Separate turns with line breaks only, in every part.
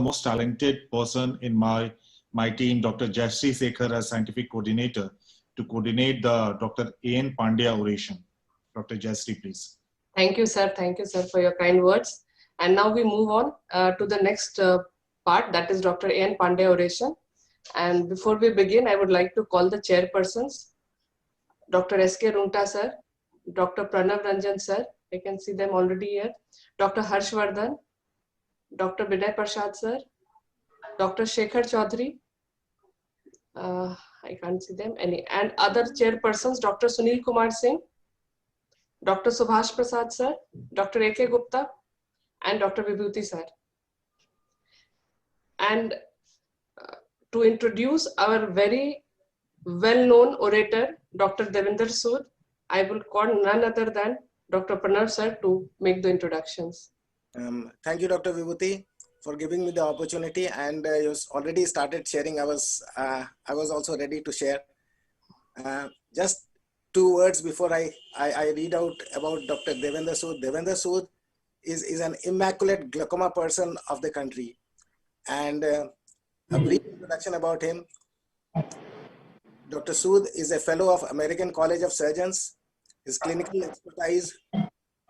most talented person in my team, Dr. Jayashree Sekhar, as scientific coordinator, to coordinate the Dr. A.N. Pandya oration. Dr. Jayashree, please.
Thank you, sir. Thank you, sir, for your kind words. And now we move on to the next part, that is Dr. A.N. Pandya oration. And before we begin, I would like to call the chairpersons, Dr. S.K. Rungta, sir, Dr. Pranav Ranjan, sir. I can see them already here. Dr. Harshvardhan, Dr. Binay Prasad, sir, Dr. Shekhar Chaudhary, I can't see them any, and other chairpersons, Dr. Sunil Kumar Singh, Dr. Subhash Prasad, sir, Dr. A.K. Gupta, and Dr. Vibhuti, sir. And to introduce our very well-known orator, Dr. Devendra Sood, I will call none other than Dr. Pranav, sir, to make the introductions.
Thank you, Dr. Vibhuti, for giving me the opportunity, and you already started sharing. I was also ready to share. Just 2 words before I read out about Dr. Devendra Sood. Devendra Sood is an immaculate glaucoma person of the country. And a brief introduction about him. Dr. Sood is a fellow of American College of Surgeons. His clinical expertise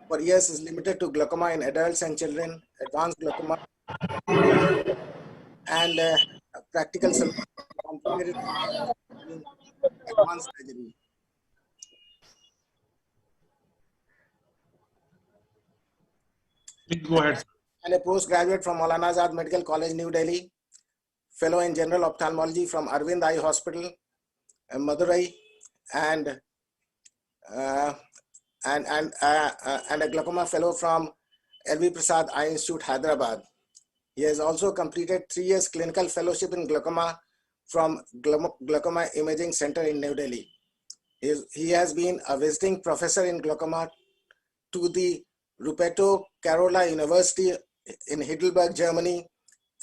for years is limited to glaucoma in adults and children, advanced glaucoma, and practical solutions advanced surgery.
Please go ahead.
And a postgraduate from Maulana Azad Medical College, New Delhi, fellow in general ophthalmology from Arvind Eye Hospital, Madurai, and a glaucoma fellow from L.V. Prasad Eye Institute, Hyderabad. He has also completed 3 years clinical fellowship in glaucoma from Glaucoma Imaging Center in New Delhi. He has been a visiting professor in glaucoma to the Ruperto Carola University in Heidelberg, Germany,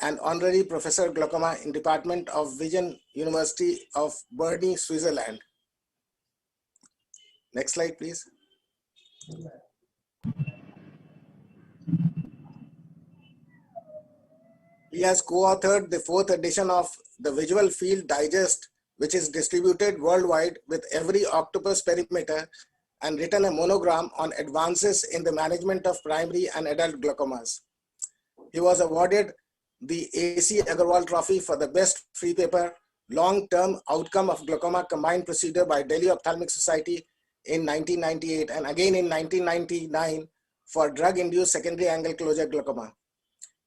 and honorary professor glaucoma in Department of Vision, University of Bern, Switzerland. Next slide, please. He has co-authored the 4th edition of the Visual Field Digest, which is distributed worldwide with every octopus perimeter, and written a monogram on advances in the management of primary and adult glaucomas. He was awarded the A.C. Agarwal Trophy for the best free paper, long-term outcome of glaucoma combined procedure by Delhi Ophthalmic Society in 1998, and again in 1999 for drug-induced secondary angle closure glaucoma.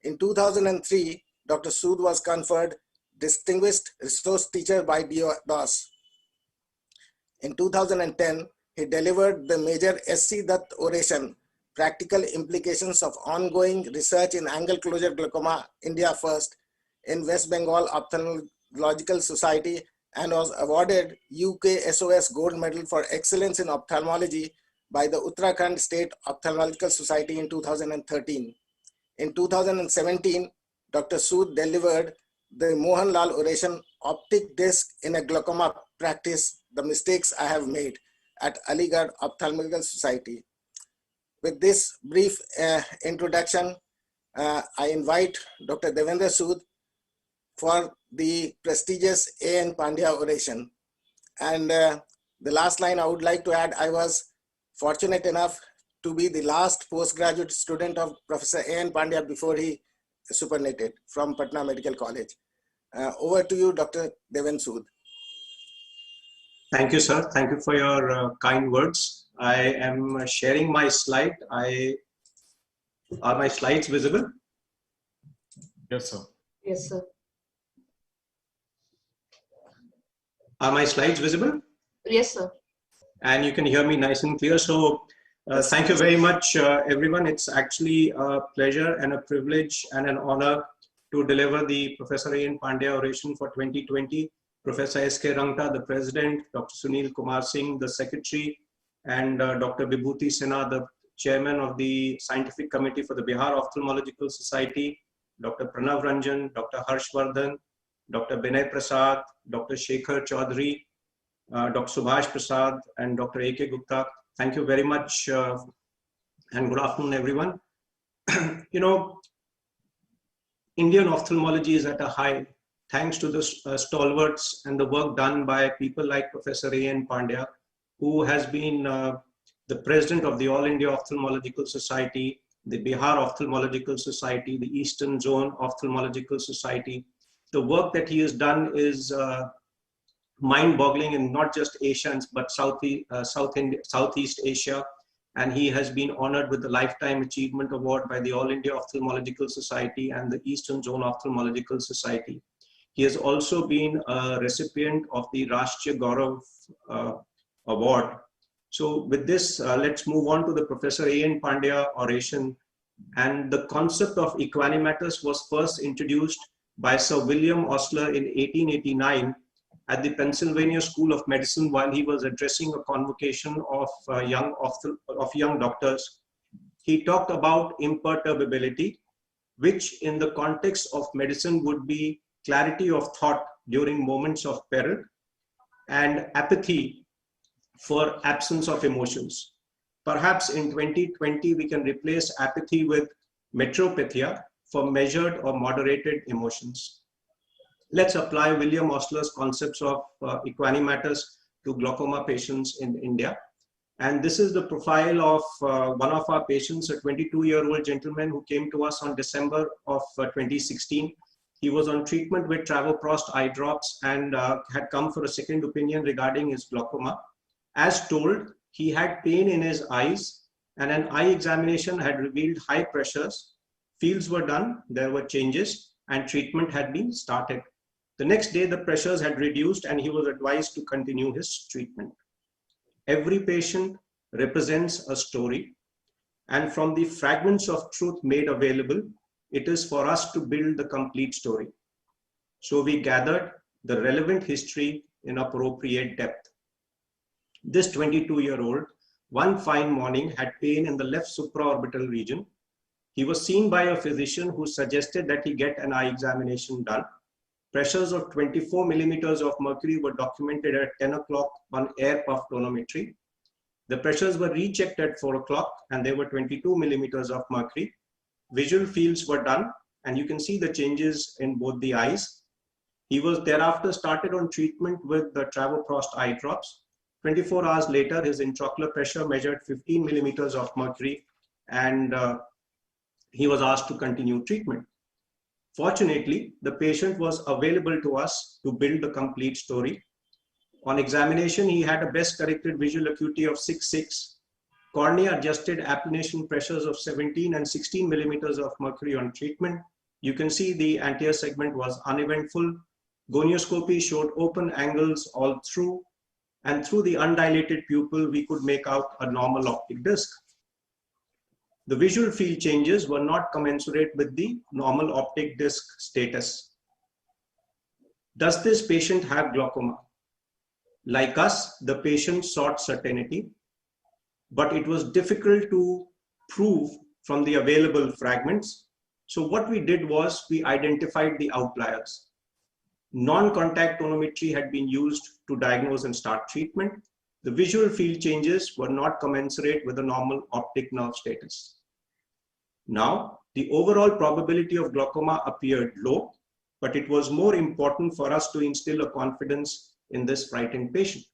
In 2003, Dr. Sood was conferred Distinguished Resource Teacher by DOS. In 2010, he delivered the Major S.C. Dutt Oration, Practical Implications of Ongoing Research in Angle Closure Glaucoma, India First, in West Bengal Ophthalmological Society, and was awarded UK SOS Gold Medal for Excellence in Ophthalmology by the Uttarakhand State Ophthalmological Society in 2013. In 2017, Dr. Sood delivered the Mohan Lal Oration, Optic Disc in a Glaucoma Practice, The Mistakes I Have Made, at Aligarh Ophthalmological Society. With this brief introduction, I invite Dr. Devendra Sood for the prestigious A.N. Pandya oration. And the last line I would like to add, I was fortunate enough to be the last postgraduate student of Professor A.N. Pandya before he superannuated from Patna Medical College. Over to you, Dr. Devendra Sood.
Thank you, sir. Thank you for your kind words. I am sharing my slide. Are my slides visible?
Yes, sir.
Yes, sir.
Are my slides visible?
Yes, sir.
And you can hear me nice and clear. So thank you very much, everyone. It's actually a pleasure and a privilege and an honor to deliver the Professor A.N. Pandya oration for 2020. Professor S.K. Rungta, the President, Dr. Sunil Kumar Singh, the Secretary, and Dr. Vibhuti Sinha, the Chairman of the Scientific Committee for the Bihar Ophthalmological Society, Dr. Pranav Ranjan, Dr. Harshvardhan, Dr. Binay Prasad, Dr. Shekhar Chaudhary, Dr. Subhash Prasad, and Dr. A.K. Gupta. Thank you very much, and good afternoon, everyone. You know, Indian ophthalmology is at a high, thanks to the stalwarts and the work done by people like Professor A.N. Pandya, who has been the president of the All India Ophthalmological Society, the Bihar Ophthalmological Society, the Eastern Zone Ophthalmological Society. The work that he has done is mind-boggling in not just Asia, but Southeast Asia. And he has been honored with the Lifetime Achievement Award by the All India Ophthalmological Society and the Eastern Zone Ophthalmological Society. He has also been a recipient of the Rashtriya Gaurav Award. So with this, let's move on to the Professor A.N. Pandya oration. And the concept of equanimatous was first introduced by Sir William Osler in 1889 at the Pennsylvania School of Medicine while he was addressing a convocation of young doctors. He talked about imperturbability, which in the context of medicine would be clarity of thought during moments of peril, and apathy for absence of emotions. Perhaps in 2020, we can replace apathy with metropathia for measured or moderated emotions. Let's apply William Osler's concepts of equanimatous to glaucoma patients in India. And this is the profile of one of our patients, a 22-year-old gentleman who came to us on December of 2016. He was on treatment with travoprost eye drops and had come for a second opinion regarding his glaucoma. As told, he had pain in his eyes and an eye examination had revealed high pressures. Fields were done, there were changes, and treatment had been started. The next day, the pressures had reduced and he was advised to continue his treatment. Every patient represents a story, and from the fragments of truth made available, it is for us to build the complete story. So we gathered the relevant history in appropriate depth. This 22-year-old, one fine morning, had pain in the left supraorbital region. He was seen by a physician who suggested that he get an eye examination done. Pressures of 24 millimeters of mercury were documented at 10 o'clock on air puff tonometry. The pressures were rechecked at 4 o'clock and they were 22 millimeters of mercury. Visual fields were done and you can see the changes in both the eyes. He was thereafter started on treatment with the travoprost eye drops. 24 hours later, his intraocular pressure measured 15 millimeters of mercury and he was asked to continue treatment. Fortunately, the patient was available to us to build the complete story. On examination, he had a best corrected visual acuity of 6.6, cornea adjusted applanation pressures of 17 and 16 millimeters of mercury on treatment. You can see the anterior segment was uneventful. Gonioscopy showed open angles all through, and through the undilated pupil, we could make out a normal optic disc. The visual field changes were not commensurate with the normal optic disc status. Does this patient have glaucoma? Like us, the patient sought certainty, but it was difficult to prove from the available fragments. So what we did was we identified the outliers. Non-contact tonometry had been used to diagnose and start treatment. The visual field changes were not commensurate with the normal optic nerve status. Now, the overall probability of glaucoma appeared low, but it was more important for us to instill a confidence in this frightened patient.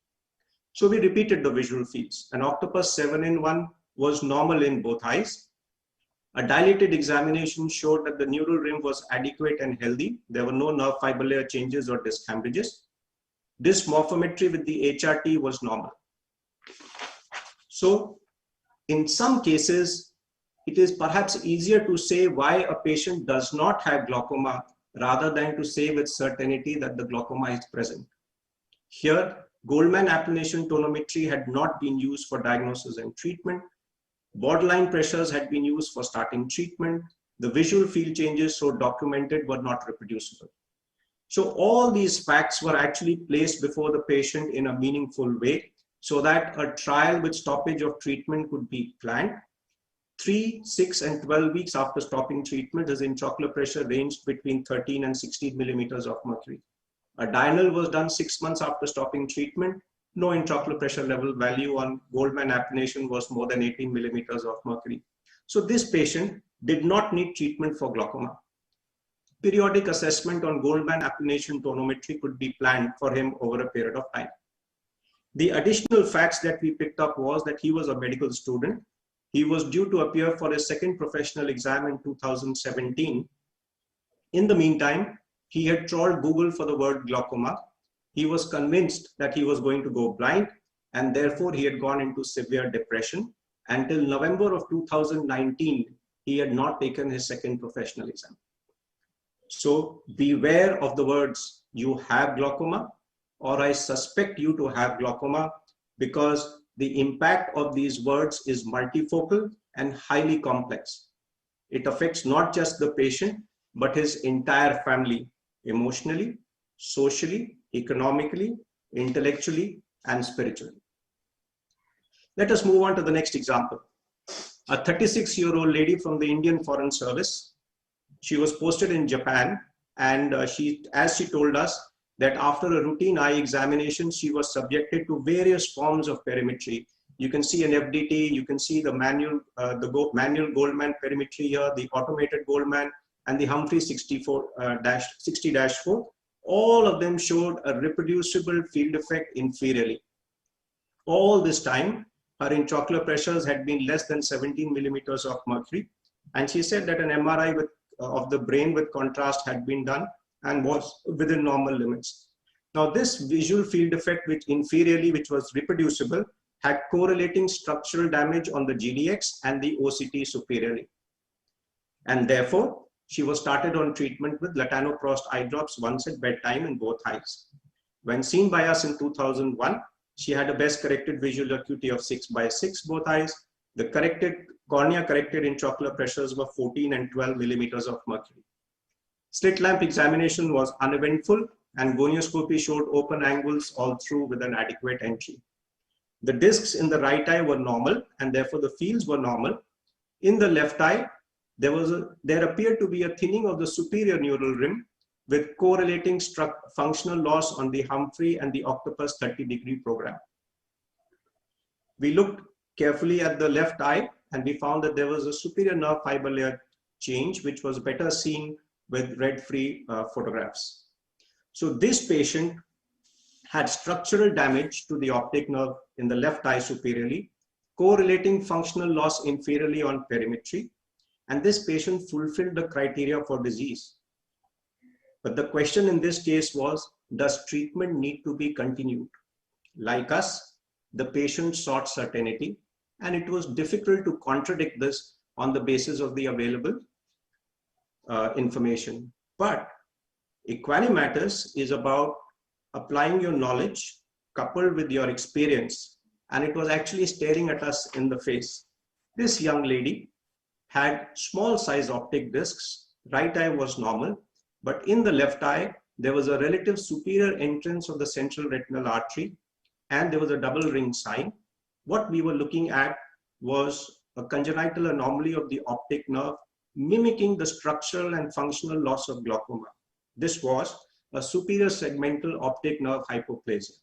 So we repeated the visual fields. An Octopus 7-in-1 was normal in both eyes. A dilated examination showed that the neural rim was adequate and healthy. There were no nerve fiber layer changes or disc hemorrhages. Disc morphometry with the HRT was normal. So in some cases, it is perhaps easier to say why a patient does not have glaucoma rather than to say with certainty that the glaucoma is present. Here, Goldman applanation tonometry had not been used for diagnosis and treatment. Borderline pressures had been used for starting treatment. The visual field changes so documented were not reproducible. So all these facts were actually placed before the patient in a meaningful way so that a trial with stoppage of treatment could be planned. 3, 6, and 12 weeks after stopping treatment, his intraocular pressure ranged between 13 and 16 millimeters of mercury. A diurnal was done 6 months after stopping treatment. No intraocular pressure level value on Goldman applanation was more than 18 millimeters of mercury. So this patient did not need treatment for glaucoma. periodic assessment on Goldmann applanation tonometry could be planned for him over a period of time. The additional facts that we picked up was that he was a medical student. He was due to appear for his second professional exam in 2017. In the meantime, he had trawled Google for the word glaucoma. He was convinced that he was going to go blind, and therefore he had gone into severe depression. Until November of 2019, he had not taken his second professional exam. So beware of the words, "you have glaucoma," or "I suspect you to have glaucoma," because the impact of these words is multifocal and highly complex. It affects not just the patient, but his entire family, emotionally, socially, economically, intellectually, and spiritually. Let us move on to the next example. A 36-year-old lady from the Indian Foreign Service. She was posted in Japan, and as she told us, that after a routine eye examination, she was subjected to various forms of perimetry. You can see an FDT, you can see the manual Goldmann perimetry here, the automated Goldmann, and the Humphrey 60-4. All of them showed a reproducible field effect inferiorly. All this time, her intraocular pressures had been less than 17 millimeters of mercury. And she said that an MRI of the brain with contrast had been done and was within normal limits. Now, this visual field effect, which was reproducible, had correlating structural damage on the GDX and the OCT superiorly. And therefore, she was started on treatment with latanoprost eye drops once at bedtime in both eyes. When seen by us in 2001, she had a best corrected visual acuity of 6/6 both eyes. The cornea corrected intraocular pressures were 14 and 12 millimeters of mercury. Slit lamp examination was uneventful, and gonioscopy showed open angles all through with an adequate entry. The discs in the right eye were normal, and therefore the fields were normal. In the left eye, there appeared to be a thinning of the superior neural rim with correlating functional loss on the Humphrey and the Octopus 30-degree program. We looked carefully at the left eye, and we found that there was a superior nerve fiber layer change, which was better seen with red-free photographs. So this patient had structural damage to the optic nerve in the left eye superiorly, correlating functional loss inferiorly on perimetry, and this patient fulfilled the criteria for disease. But the question in this case was, does treatment need to be continued? Like us, the patient sought certainty, and it was difficult to contradict this on the basis of the available information. But Equanimatus is about applying your knowledge coupled with your experience, and it was actually staring at us in the face. This young lady had small size optic discs. Right eye was normal, but in the left eye, there was a relative superior entrance of the central retinal artery, and there was a double ring sign. What we were looking at was a congenital anomaly of the optic nerve, mimicking the structural and functional loss of glaucoma. This was a superior segmental optic nerve hypoplasia.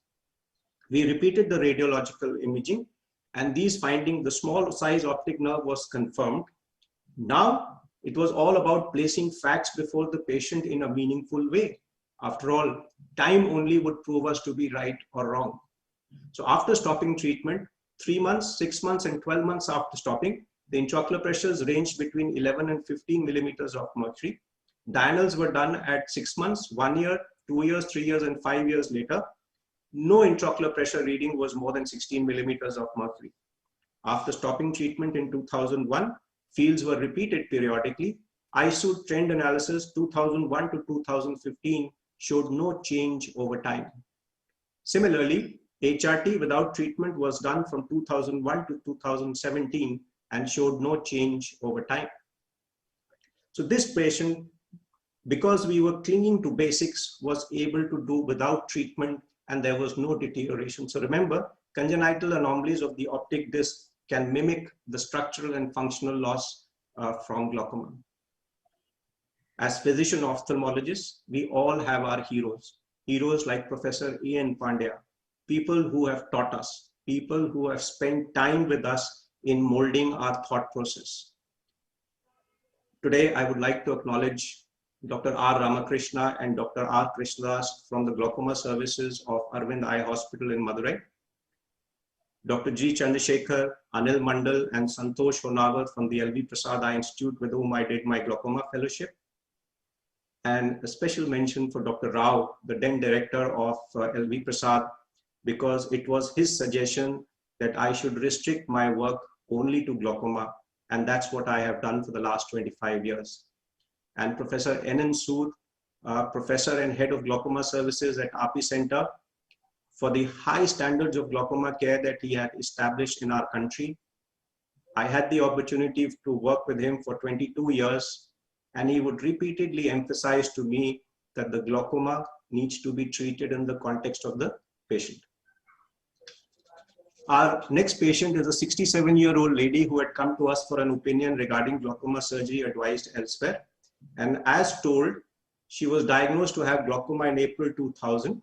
We repeated the radiological imaging, and these findings, the small size optic nerve was confirmed. Now, it was all about placing facts before the patient in a meaningful way. After all, time only would prove us to be right or wrong. So after stopping treatment, 3 months, 6 months, and 12 months after stopping, the intraocular pressures ranged between 11 and 15 millimeters of mercury. Diurnals were done at 6 months, 1 year, 2 years, 3 years, and 5 years later. No intraocular pressure reading was more than 16 millimeters of mercury. After stopping treatment in 2001, fields were repeated periodically. ISU trend analysis 2001 to 2015 showed no change over time. Similarly, HRT without treatment was done from 2001 to 2017 and showed no change over time. So this patient, because we were clinging to basics, was able to do without treatment, and there was no deterioration. So remember, congenital anomalies of the optic disc can mimic the structural and functional loss from glaucoma. As physician ophthalmologists, we all have our heroes. Heroes like Professor E.N. Pandya, people who have taught us, people who have spent time with us in molding our thought process. Today, I would like to acknowledge Dr. R. Ramakrishna and Dr. R. Krishnadas from the glaucoma services of Arvind Eye Hospital in Madurai, Dr. G. Chandrasekhar, Anil Mandal, and Santosh Honawar from the LV Prasad Eye Institute, with whom I did my glaucoma fellowship. And a special mention for Dr. Rao, the then director of LV Prasad, because it was his suggestion that I should restrict my work only to glaucoma. And that's what I have done for the last 25 years. And Professor N.N. Sood, Professor and Head of Glaucoma Services at API Center, for the high standards of glaucoma care that he had established in our country. I had the opportunity to work with him for 22 years, and he would repeatedly emphasize to me that the glaucoma needs to be treated in the context of the patient. Our next patient is a 67-year-old lady who had come to us for an opinion regarding glaucoma surgery advised elsewhere. And as told, she was diagnosed to have glaucoma in April 2000.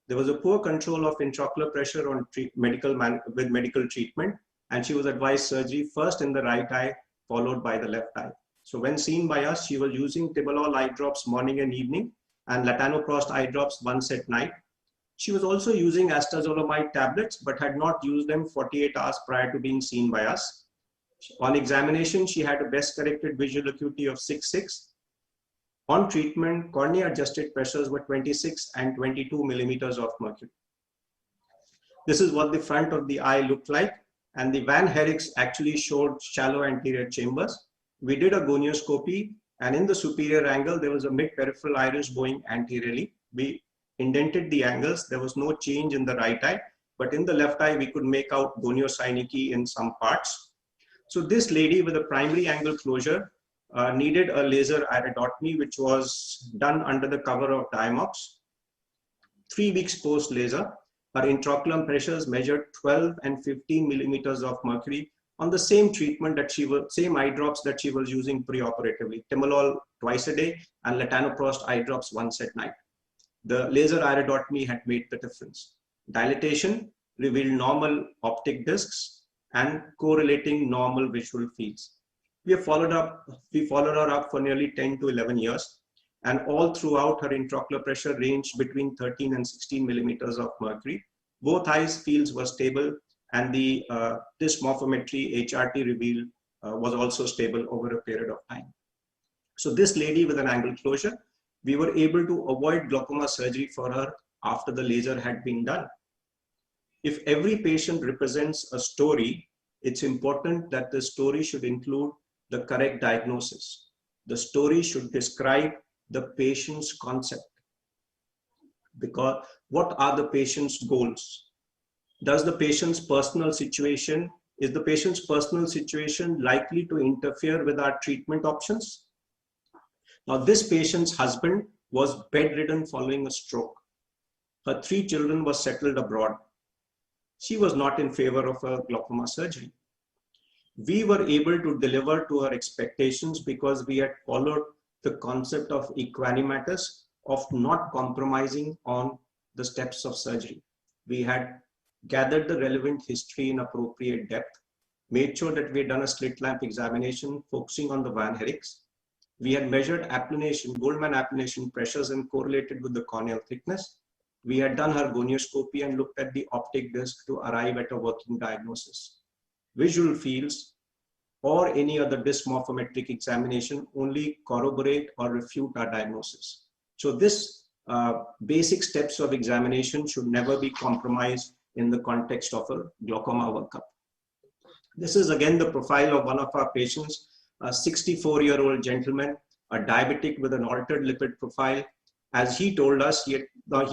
There was a poor control of intraocular pressure on with medical treatment, and she was advised surgery first in the right eye, followed by the left eye. So when seen by us, she was using Tibolol eye drops morning and evening, and latanoprost eye drops once at night. She was also using astazolamide tablets, but had not used them 48 hours prior to being seen by us. On examination, she had a best corrected visual acuity of 6.6. On treatment, cornea-adjusted pressures were 26 and 22 millimeters of mercury. This is what the front of the eye looked like, and the Van Herrick's actually showed shallow anterior chambers. We did a gonioscopy, and in the superior angle, there was a mid-peripheral iris going anteriorly. We indented the angles. There was no change in the right eye, but in the left eye, we could make out goniosynechiae in some parts. So this lady with a primary angle closure needed a laser iridotomy, which was done under the cover of Diamox. 3 weeks post laser, her intraocular pressures measured 12 and 15 millimeters of mercury on the same treatment that same eye drops that she was using preoperatively, Timolol twice a day and latanoprost eye drops once at night. The laser iridotomy had made the difference. Dilatation revealed normal optic discs and correlating normal visual fields. We followed her up for nearly 10 to 11 years, and all throughout her intraocular pressure ranged between 13 and 16 millimeters of mercury. Both eyes fields were stable, and the disc morphometry HRT reveal was also stable over a period of time. So this lady with an angle closure, we were able to avoid glaucoma surgery for her after the laser had been done. If every patient represents a story, it's important that the story should include the correct diagnosis. The story should describe the patient's concept. Because what are the patient's goals? Is the patient's personal situation likely to interfere with our treatment options? Now, this patient's husband was bedridden following a stroke. Her 3 children were settled abroad. She was not in favor of a glaucoma surgery. We were able to deliver to her expectations because we had followed the concept of equanimatus, of not compromising on the steps of surgery. We had gathered the relevant history in appropriate depth, made sure that we had done a slit lamp examination focusing on the Van Herrick's. We had measured applanation, Goldman applanation pressures and correlated with the corneal thickness. We had done her gonioscopy and looked at the optic disc to arrive at a working diagnosis. Visual fields or any other disc morphometric examination only corroborate or refute our diagnosis. So this basic steps of examination should never be compromised in the context of a glaucoma workup. This is again the profile of one of our patients, a 64-year-old gentleman, a diabetic with an altered lipid profile. As he told us, he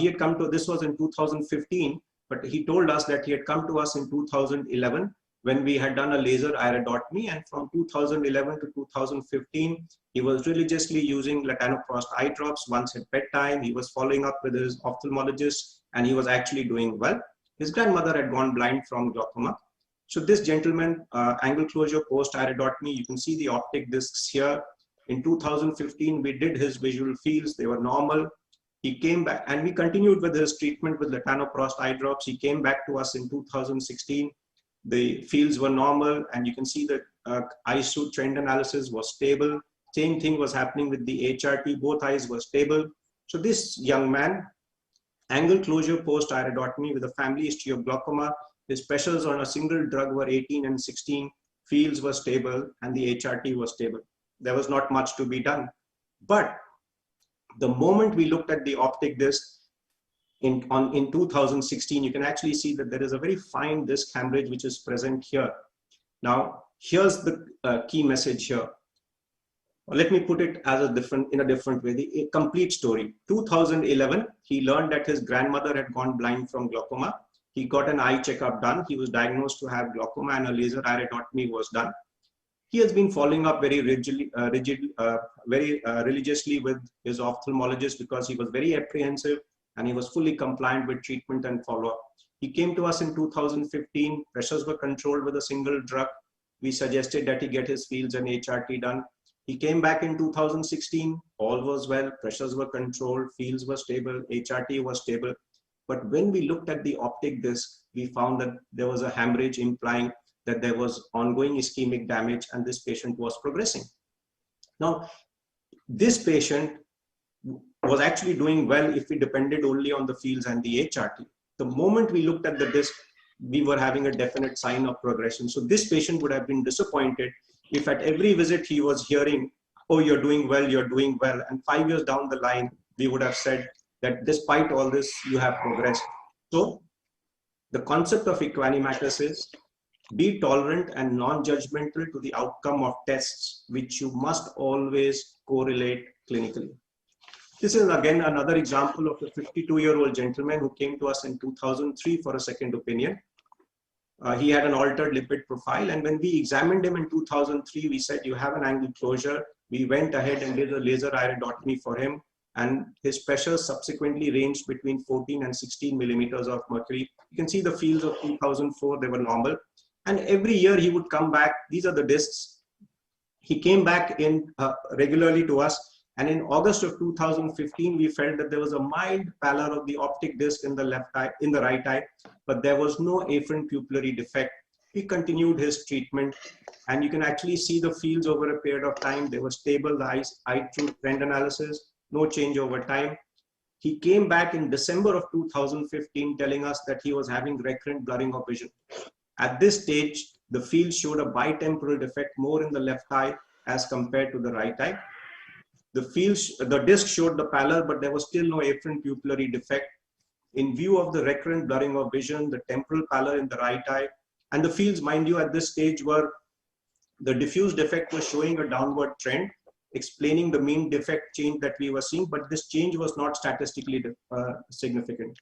had come to, this was in 2015, but he told us that he had come to us in 2011 when we had done a laser iridotomy, and from 2011 to 2015, he was religiously using latanoprost eye drops once at bedtime. He was following up with his ophthalmologist, and he was actually doing well. His grandmother had gone blind from glaucoma. So this gentleman, angle closure post iridotomy, you can see the optic discs here. In 2015, we did his visual fields. They were normal. He came back and we continued with his treatment with latanoprost eye drops. He came back to us in 2016. The fields were normal, and you can see that eye suit trend analysis was stable. Same thing was happening with the HRT. Both eyes were stable. So this young man, angle closure post-iridotomy with a family history of glaucoma, his pressures on a single drug were 18 and 16, fields were stable, and the HRT was stable. There was not much to be done. But the moment we looked at the optic disc in 2016, you can actually see that there is a very fine disc hemorrhage which is present here. Now, here's the key message here. Let me put it as in a different way, the complete story. 2011, he learned that his grandmother had gone blind from glaucoma. He got an eye checkup done. He was diagnosed to have glaucoma and a laser iridotomy was done. He has been following up very religiously with his ophthalmologist because he was very apprehensive and he was fully compliant with treatment and follow-up. He came to us in 2015. Pressures were controlled with a single drug. We suggested that he get his fields and HRT done. He came back in 2016, all was well, pressures were controlled, fields were stable, HRT was stable. But when we looked at the optic disc, we found that there was a hemorrhage implying that there was ongoing ischemic damage and this patient was progressing. Now, this patient was actually doing well if we depended only on the fields and the HRT. The moment we looked at the disc, we were having a definite sign of progression. So this patient would have been disappointed if at every visit he was hearing, oh, you're doing well, you're doing well. And 5 years down the line, we would have said that despite all this, you have progressed. So the concept of equanimatus is be tolerant and non-judgmental to the outcome of tests, which you must always correlate clinically. This is again another example of a 52-year-old gentleman who came to us in 2003 for a second opinion. He had an altered lipid profile, and when we examined him in 2003, we said, you have an angle closure. We went ahead and did a laser iridotomy for him, and his pressures subsequently ranged between 14 and 16 millimeters of mercury. You can see the fields of 2004, they were normal. And every year he would come back. These are the discs. He came back in regularly to us. And in August of 2015, we felt that there was a mild pallor of the optic disc in the left eye, in the right eye, but there was no afferent pupillary defect. He continued his treatment, and you can actually see the fields over a period of time. They were stable, the eye trend analysis, no change over time. He came back in December of 2015 telling us that he was having recurrent blurring of vision. At this stage, the field showed a bitemporal defect more in the left eye as compared to the right eye. The disc showed the pallor, but there was still no afferent pupillary defect. In view of the recurrent blurring of vision, the temporal pallor in the right eye, and the fields, mind you, at this stage were, the diffuse defect was showing a downward trend, explaining the mean defect change that we were seeing, but this change was not statistically significant.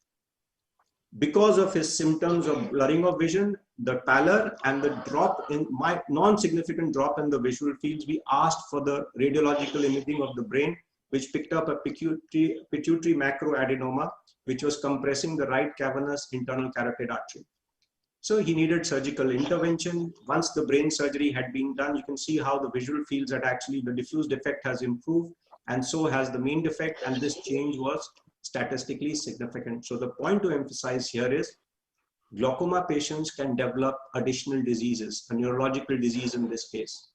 Because of his symptoms of blurring of vision, the pallor and the drop in non-significant drop in the visual fields, we asked for the radiological imaging of the brain, which picked up a pituitary macroadenoma, which was compressing the right cavernous internal carotid artery. So he needed surgical intervention. Once the brain surgery had been done, you can see how the visual fields had actually, the diffuse defect has improved, and so has the mean defect, and this change was statistically significant. So the point to emphasize here is glaucoma patients can develop additional diseases, a neurological disease in this case.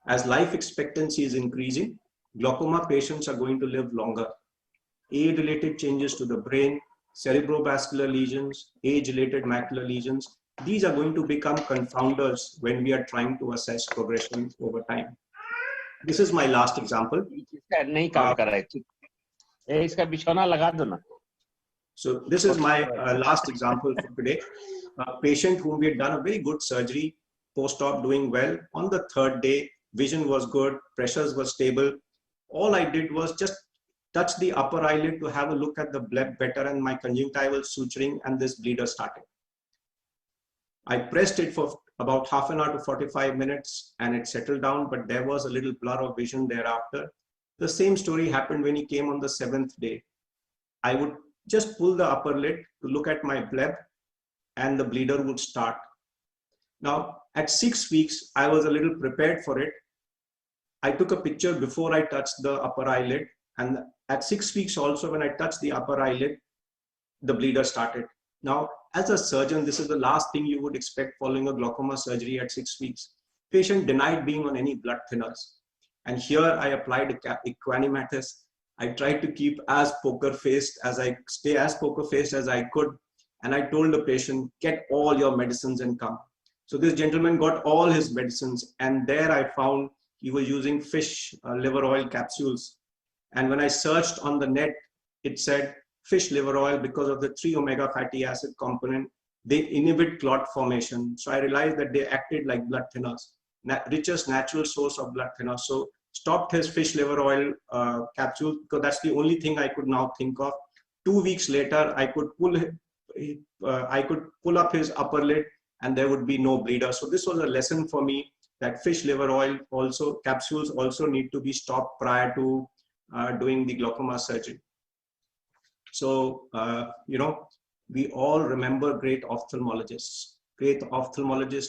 As life expectancy is increasing, glaucoma patients are going to live longer. Age-related changes to the brain, cerebrovascular lesions, age-related macular lesions, these are going to become confounders when we are trying to assess progression over time. This is my last example. So this is my last example for today. A patient whom we had done a very good surgery, post-op doing well. On the third day, vision was good, pressures were stable. All I did was just touch the upper eyelid to have a look at the bleb better, and my conjunctival suturing, and this bleeder started. I pressed it for about half an hour to 45 minutes and it settled down, but there was a little blur of vision thereafter. The same story happened when he came on the 7th day. I would just pull the upper lid to look at my bleb and the bleeder would start. Now, at 6 weeks, I was a little prepared for it. I took a picture before I touched the upper eyelid, and at 6 weeks also, when I touched the upper eyelid, the bleeder started. Now, as a surgeon, this is the last thing you would expect following a glaucoma surgery at 6 weeks. Patient denied being on any blood thinners. And here I applied equanimatis. I tried to keep as poker-faced as I could. And I told the patient, get all your medicines and come. So this gentleman got all his medicines, and there I found he was using fish liver oil capsules. And when I searched on the net, it said fish liver oil, because of the 3-omega fatty acid component, they inhibit clot formation. So I realized that they acted like blood thinners, richest natural source of blood thinners. So stopped his fish liver oil capsule, because that's the only thing I could now think of. 2 weeks later, I could pull up his upper lid and there would be no bleeder. So this was a lesson for me, that fish liver oil capsules also need to be stopped prior to doing the glaucoma surgery. So, we all remember great ophthalmologists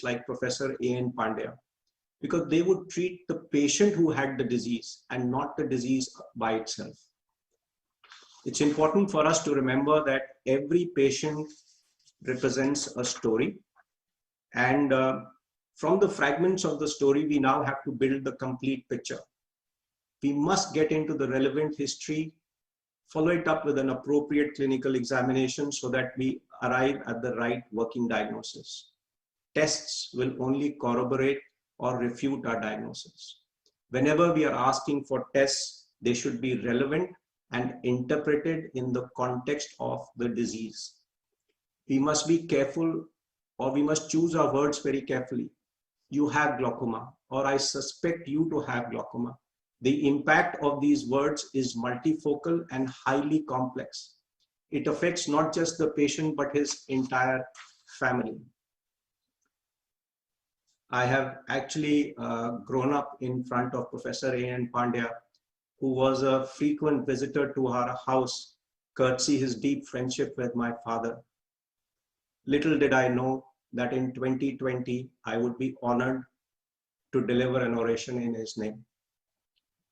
like Professor A.N. Pandya, because they would treat the patient who had the disease and not the disease by itself. It's important for us to remember that every patient represents a story. And from the fragments of the story, we now have to build the complete picture. We must get into the relevant history, follow it up with an appropriate clinical examination so that we arrive at the right working diagnosis. Tests will only corroborate or refute our diagnosis. Whenever we are asking for tests, they should be relevant and interpreted in the context of the disease. We must be careful, or we must choose our words very carefully. You have glaucoma, or I suspect you to have glaucoma. The impact of these words is multifocal and highly complex. It affects not just the patient, but his entire family. I have actually grown up in front of Professor A.N. Pandya, who was a frequent visitor to our house, courtesy his deep friendship with my father. Little did I know that in 2020, I would be honored to deliver an oration in his name.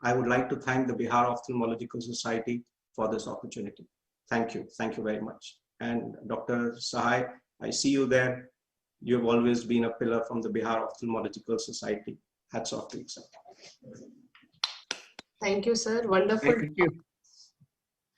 I would like to thank the Bihar Ophthalmological Society for this opportunity. Thank you. Thank you very much. And Dr. Sahai, I see you there. You have always been a pillar from the Bihar Ophthalmological Society. Hats off to you, sir.
Thank you, sir. Wonderful.
Thank you.